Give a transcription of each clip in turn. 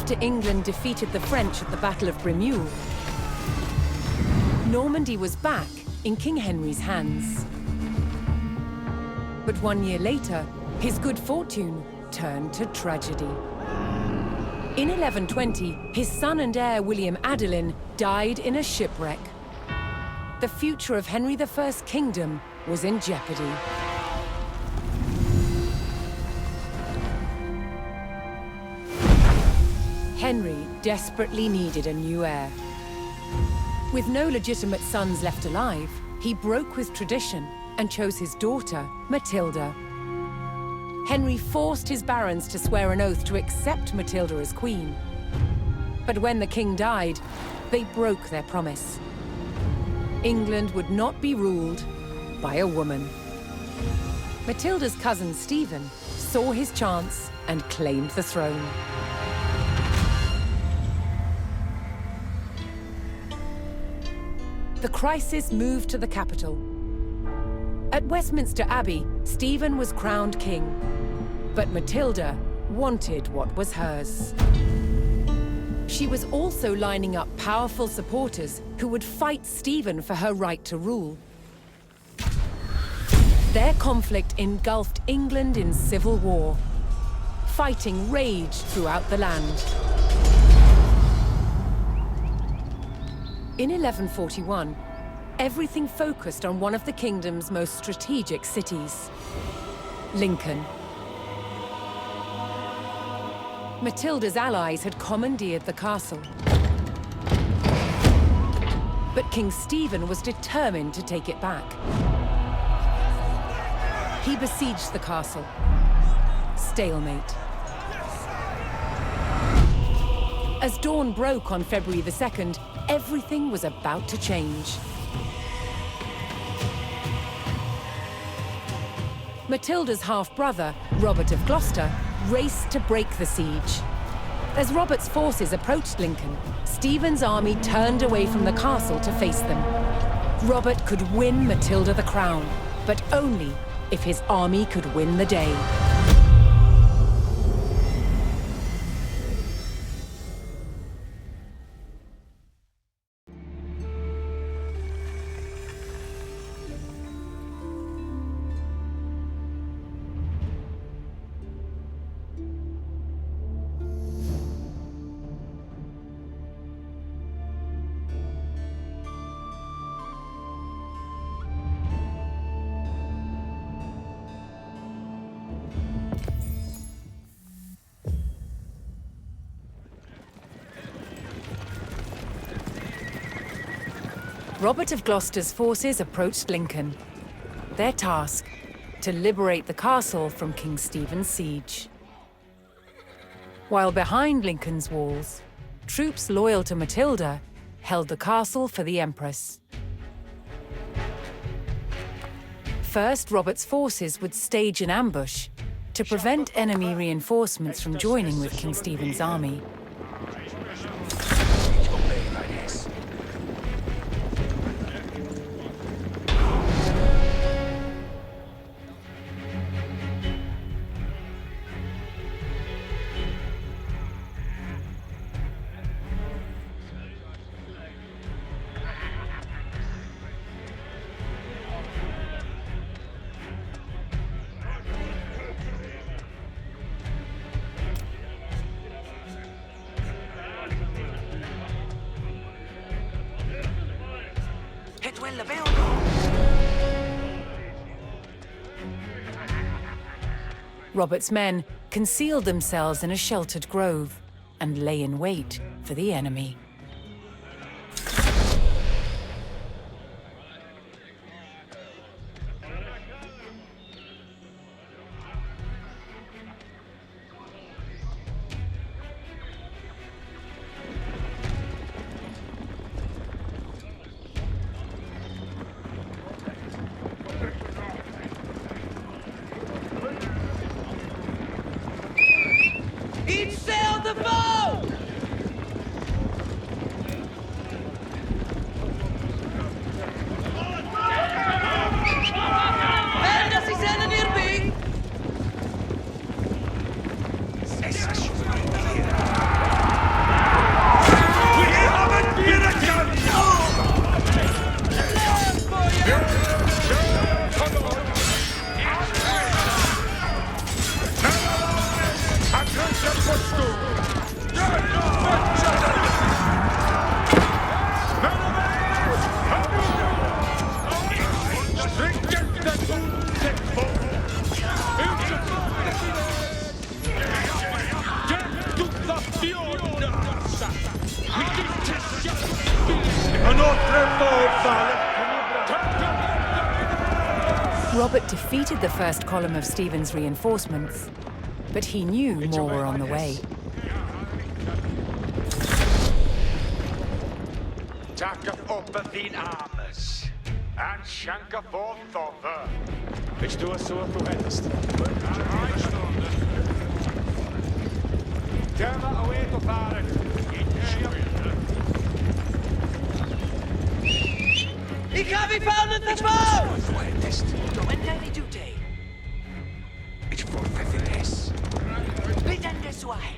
After England defeated the French at the Battle of Bremule, Normandy was back in King Henry's hands. But 1 year later, his good fortune turned to tragedy. In 1120, his son and heir William Adelin died in a shipwreck. The future of Henry I's kingdom was in jeopardy. Henry desperately needed a new heir. With no legitimate sons left alive, he broke with tradition and chose his daughter, Matilda. Henry forced his barons to swear an oath to accept Matilda as queen. But when the king died, they broke their promise. England would not be ruled by a woman. Matilda's cousin Stephen saw his chance and claimed the throne. The crisis moved to the capital. At Westminster Abbey, Stephen was crowned king, but Matilda wanted what was hers. She was also lining up powerful supporters who would fight Stephen for her right to rule. Their conflict engulfed England in civil war. Fighting raged throughout the land. In 1141, everything focused on one of the kingdom's most strategic cities, Lincoln. Matilda's allies had commandeered the castle. But King Stephen was determined to take it back. He besieged the castle. Stalemate. As dawn broke on February the 2nd, everything was about to change. Matilda's half-brother, Robert of Gloucester, raced to break the siege. As Robert's forces approached Lincoln, Stephen's army turned away from the castle to face them. Robert could win Matilda the crown, but only if his army could win the day. Robert of Gloucester's forces approached Lincoln. Their task, to liberate the castle from King Stephen's siege. While behind Lincoln's walls, troops loyal to Matilda held the castle for the Empress. First, Robert's forces would stage an ambush to prevent enemy reinforcements from joining with King Stephen's army. Robert's men concealed themselves in a sheltered grove and lay in wait for the enemy. Robert defeated the first column of Stephen's reinforcements, but he knew more were on the way. Tacketh upp thine armes, and shanka forth over. Which du så du hättest. Döma away to faren. Ich habe gefunden das Bau! Du hättest. When deine Duty. Ich fortfeffen es. Bitte das Wahrheit.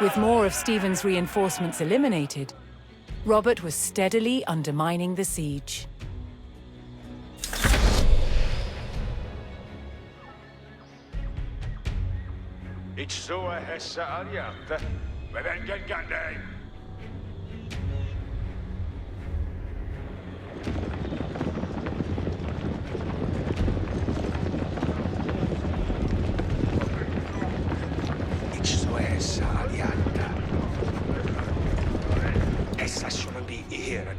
With more of Stephen's reinforcements eliminated, Robert was steadily undermining the siege. Ich so hessa alliante. Bevengen gandei. Ich so hessa alliante. Essa shouldn't be here.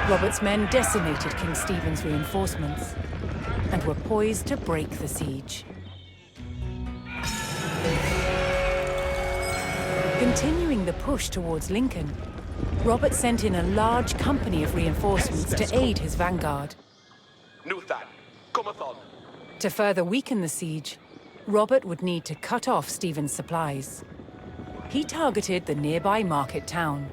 Robert's men decimated King Stephen's reinforcements and were poised to break the siege. Continuing the push towards Lincoln, Robert sent in a large company of reinforcements to aid his vanguard. To further weaken the siege, Robert would need to cut off Stephen's supplies. He targeted the nearby market town.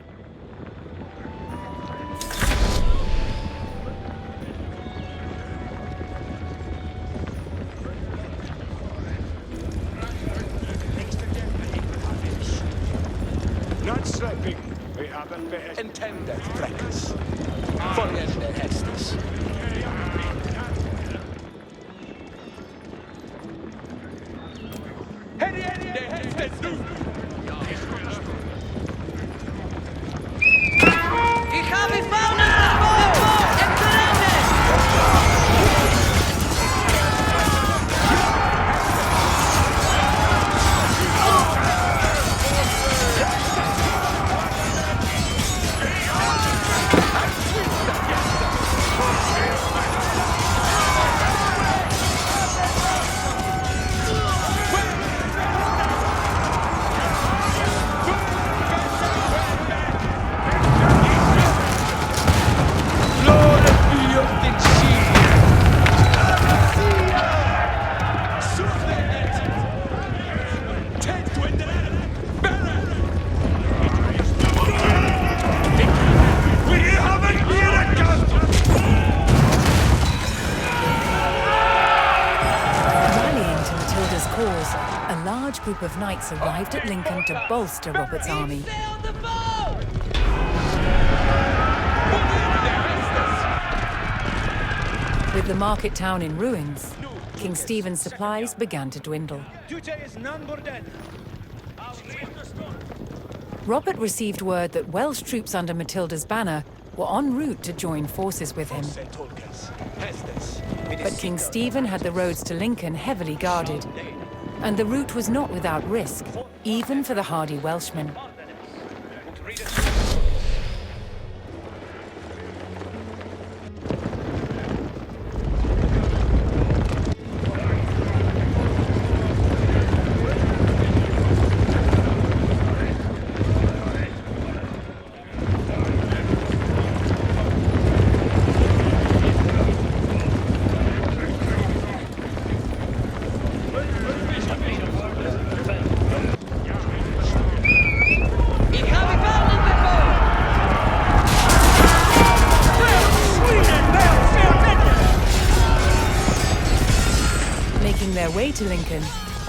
Not sleeping. We haven't been intended threats. Vollende Hestes. Ich habe gefunden das Bau! Exzellente! Matilda's cause, a large group of knights arrived at Lincoln to bolster Robert's army. Sail the boat! With the market town in ruins, King Stephen's supplies began to dwindle. Robert received word that Welsh troops under Matilda's banner were en route to join forces with him. But King Stephen had the roads to Lincoln heavily guarded, and the route was not without risk, even for the hardy Welshmen. Making their way to Lincoln,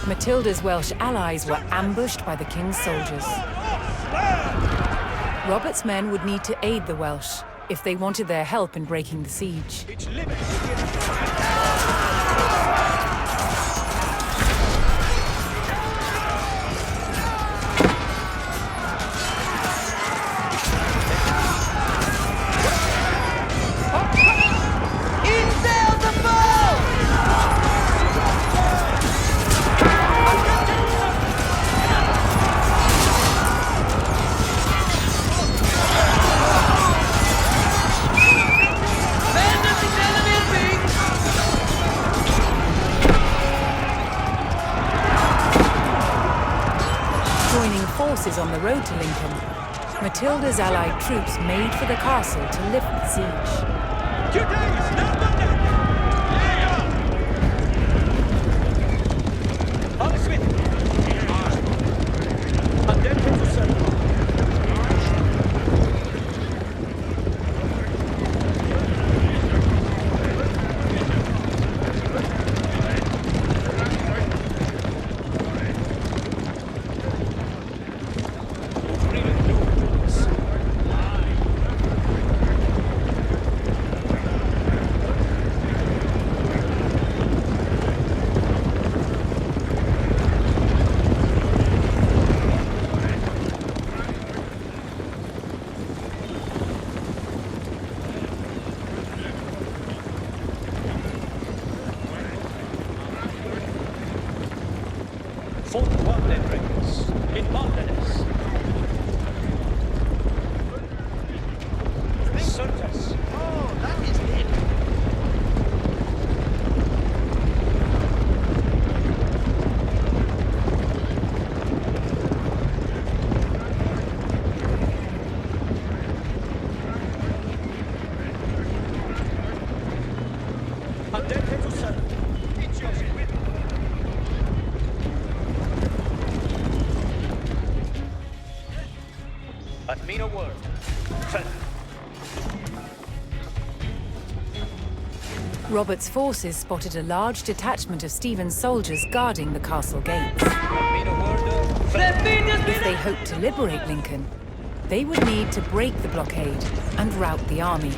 Matilda's Welsh allies were ambushed by the king's soldiers. Robert's men would need to aid the Welsh if they wanted their help in breaking the siege. Forces on the road to Lincoln, Matilda's allied troops made for the castle to lift the siege. Robert's forces spotted a large detachment of Stephen's soldiers guarding the castle gates. If they hoped to liberate Lincoln, they would need to break the blockade and rout the army.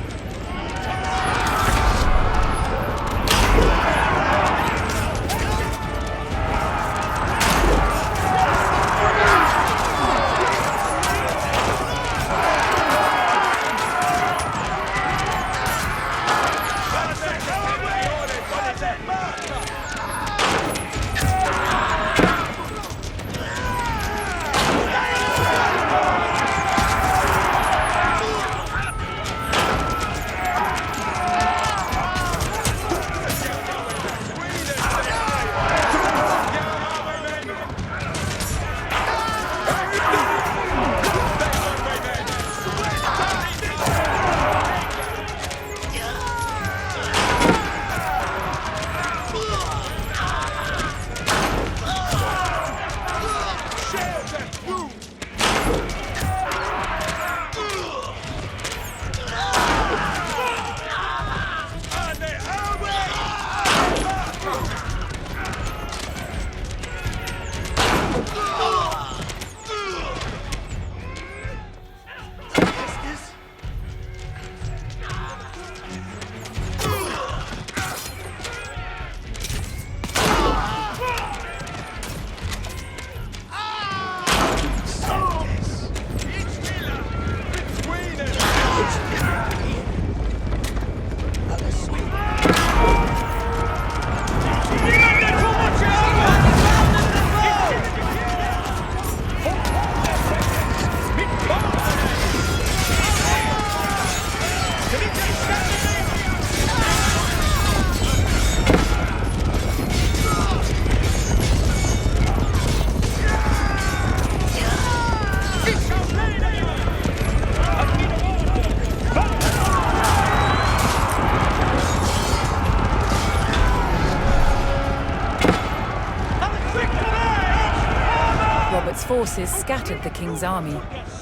Robert's forces scattered the king's army,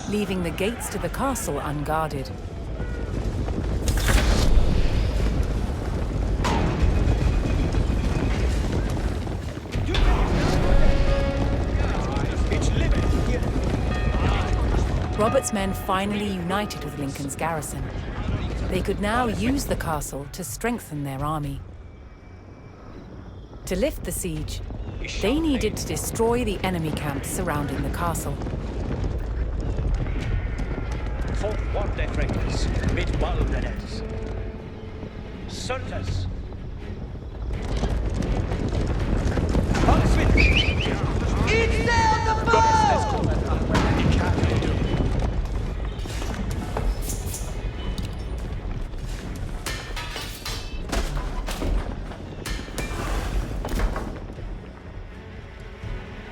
leaving the gates to the castle unguarded. Robert's men finally united with Lincoln's garrison. They could now use the castle to strengthen their army. To lift the siege, they needed to destroy the enemy camps surrounding the castle.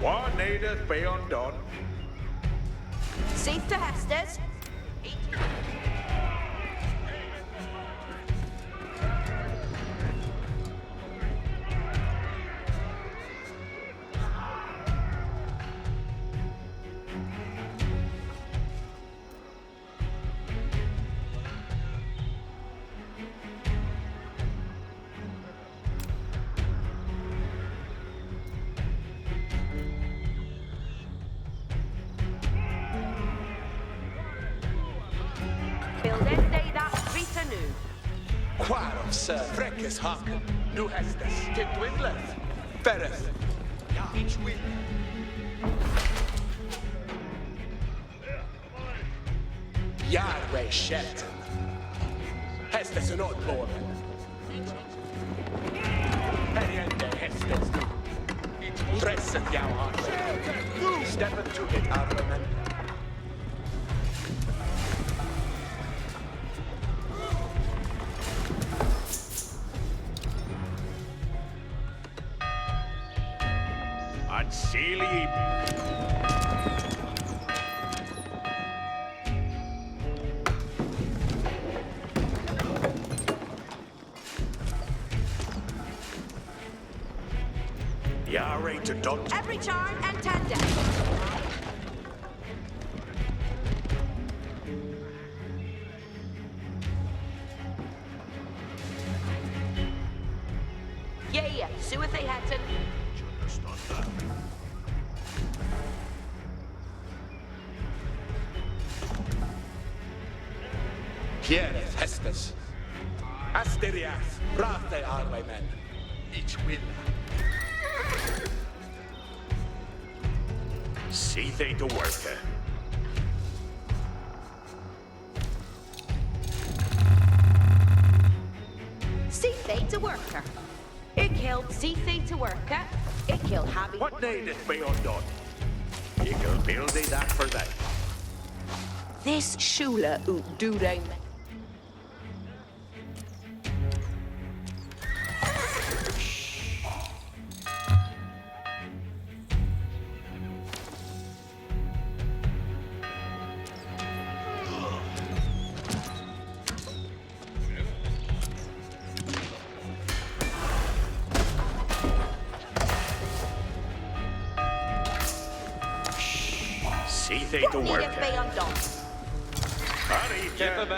One native beyond dawn. Safe to Hestes. Quarum, Sir Freckes Hawk, Nu Hestes, Titwindleth, Ferreth, each win. Yahweh Shelton, Hestes and Old Borman. Periente Hestes, Dresset Yahweh, step into it, Arleman. Sealy. Yare to Dot. Every charm and tandem. Yeah, Suethay Hatton. Hiereth Hestes. Asteriath, Rathe Arlemen. Each win. See they to work. See they to worker. It killed Seethay to worker. It killed Habby. What needeth beyond done? You can build that for that. This Shula oot do they. To work.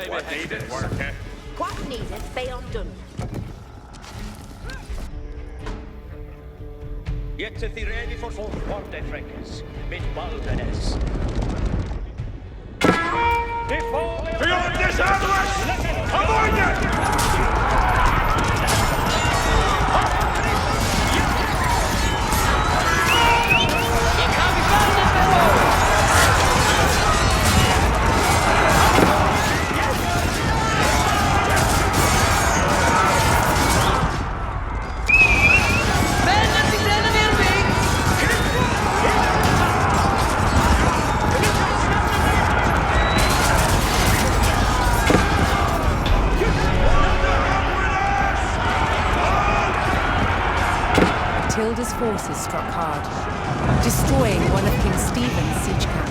What needed work? What needed beyond done? Yet to be ready for full quarter frankers, mit Baldenes. Beyond this avalanche! Avoid it! Matilda's forces struck hard, destroying one of King Stephen's siege camps.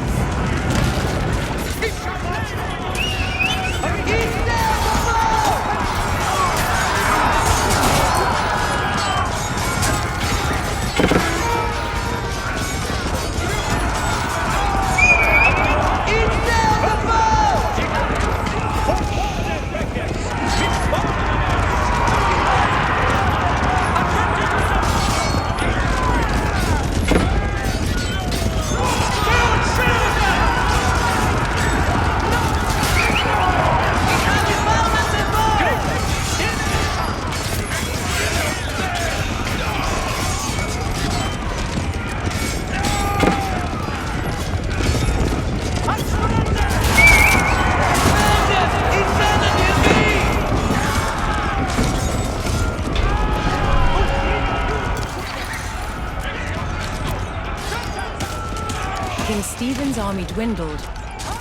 King Stephen's army dwindled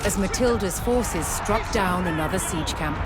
as Matilda's forces struck down another siege camp.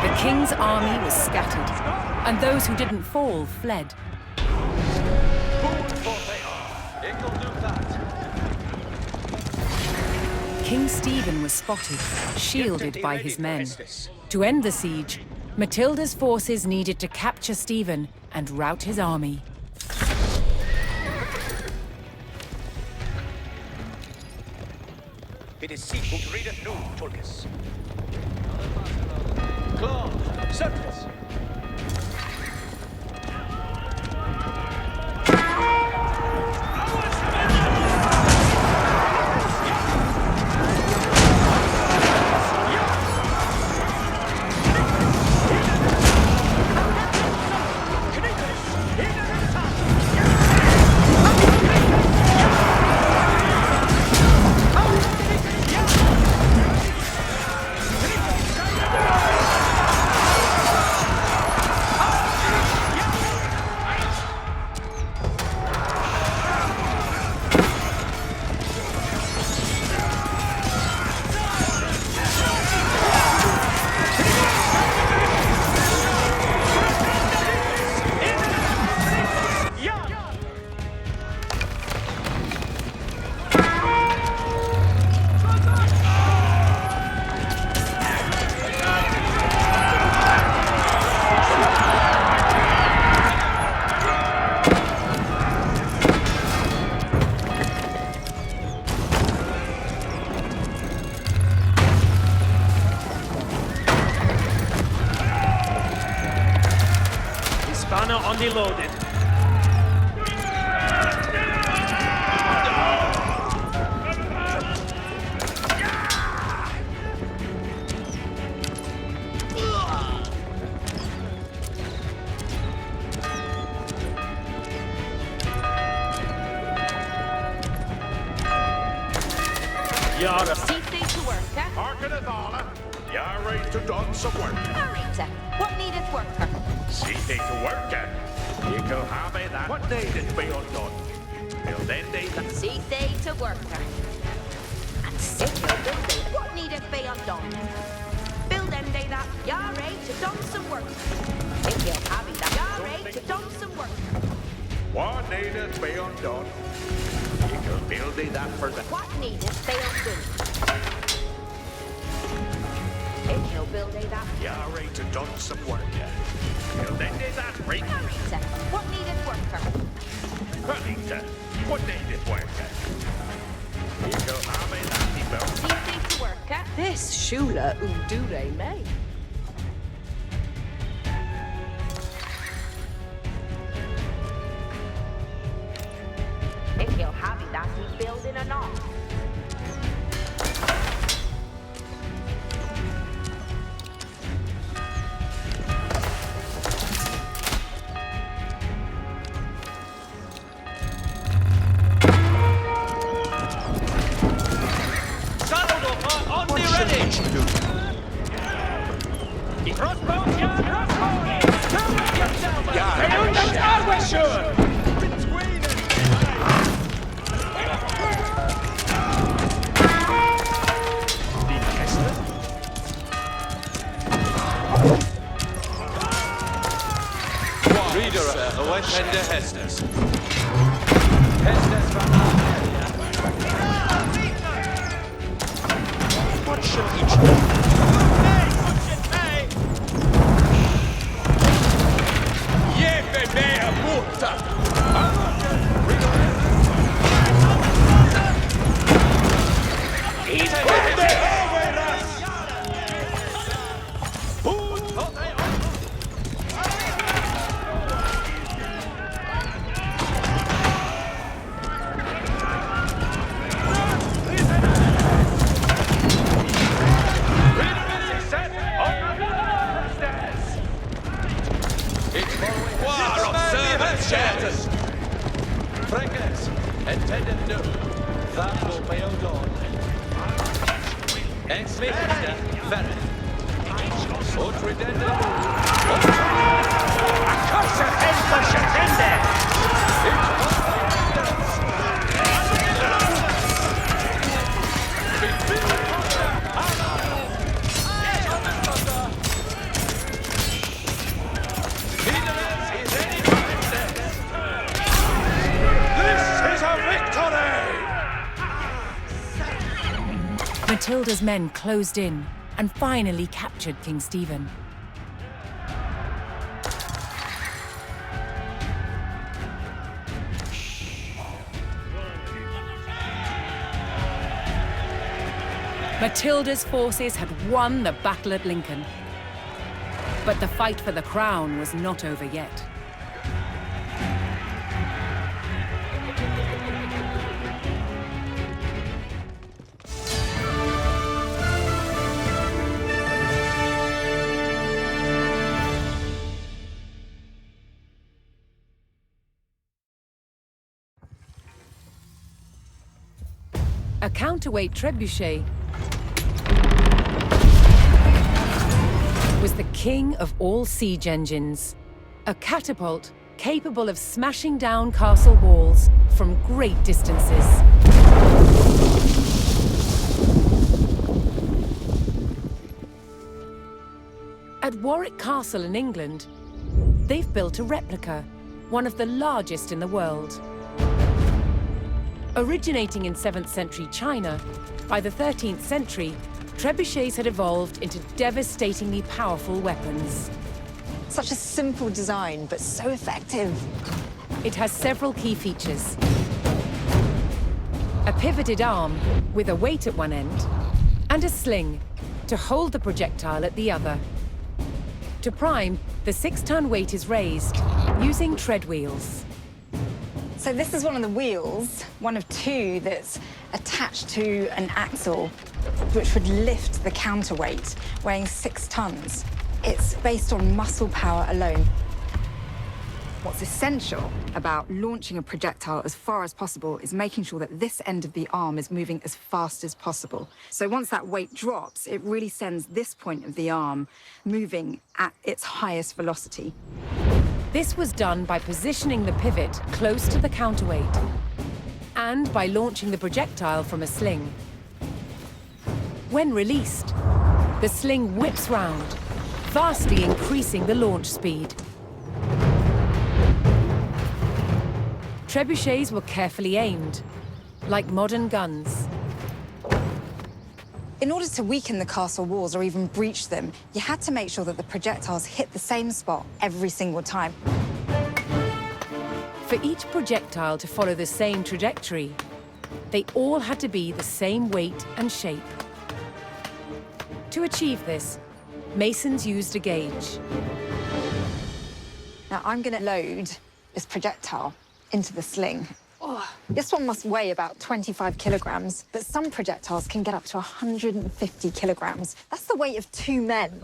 The king's army was scattered, and those who didn't fall fled. King Stephen was spotted, shielded by his men. To end the siege, Matilda's forces needed to capture Stephen and rout his army. It is Seafood Reader Nu, Tulkas. Claw, surface. Spanner on the loaded. Yara. Seafood to work, Harken it all. You're ready to done some work. Arita, what needeth worker? See they to work. You go have it that. What needed to be undone? Till then they can Seafood to worker. And sick of building, what needeth be undone? Build them day that, yare to done some work. If you're having that, yare to done some work. what needed to be undone. You can build it that for the What needeth be undone? If you'll build a that, you're ready to done some work. Till then they that break. Arita, what needeth worker? Arita, what needed work? You go have it that he built. Seafood to worker. This Shula Undure May. If you're having that, he's building or not. Saddle on the ready. Crossbow, yeah, crossbow. Yeah, sure. Hände Hestes. Hestes van What shall each do? Jeppe me a puta! Yes. Frankness. Intended no. That will be on. Ex-Major. Ferret. Outridden. Accursed ambush attended! Matilda's men closed in and finally captured King Stephen. Matilda's forces had won the battle at Lincoln. But the fight for the crown was not over yet. A counterweight trebuchet was the king of all siege engines. A catapult capable of smashing down castle walls from great distances. At Warwick Castle in England, they've built a replica, one of the largest in the world. Originating in 7th century China, by the 13th century, trebuchets had evolved into devastatingly powerful weapons. Such a simple design, but so effective. It has several key features. A pivoted arm with a weight at one end, and a sling to hold the projectile at the other. To prime, the 6-ton weight is raised using tread wheels. So this is one of the wheels, one of two that's attached to an axle, which would lift the counterweight, weighing 6 tons. It's based on muscle power alone. What's essential about launching a projectile as far as possible is making sure that this end of the arm is moving as fast as possible. So once that weight drops, it really sends this point of the arm moving at its highest velocity. This was done by positioning the pivot close to the counterweight and by launching the projectile from a sling. When released, the sling whips round, vastly increasing the launch speed. Trebuchets were carefully aimed, like modern guns. In order to weaken the castle walls or even breach them, you had to make sure that the projectiles hit the same spot every single time. For each projectile to follow the same trajectory, they all had to be the same weight and shape. To achieve this, masons used a gauge. Now I'm going to load this projectile into the sling. Oh, this one must weigh about 25 kilograms, but some projectiles can get up to 150 kilograms. That's the weight of 2 men.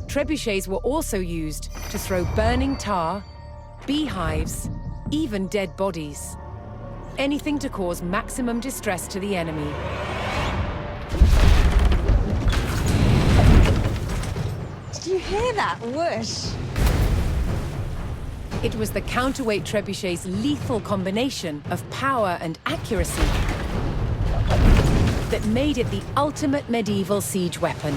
Trebuchets were also used to throw burning tar, beehives, even dead bodies. Anything to cause maximum distress to the enemy. Did you hear that whoosh? It was the counterweight trebuchet's lethal combination of power and accuracy that made it the ultimate medieval siege weapon.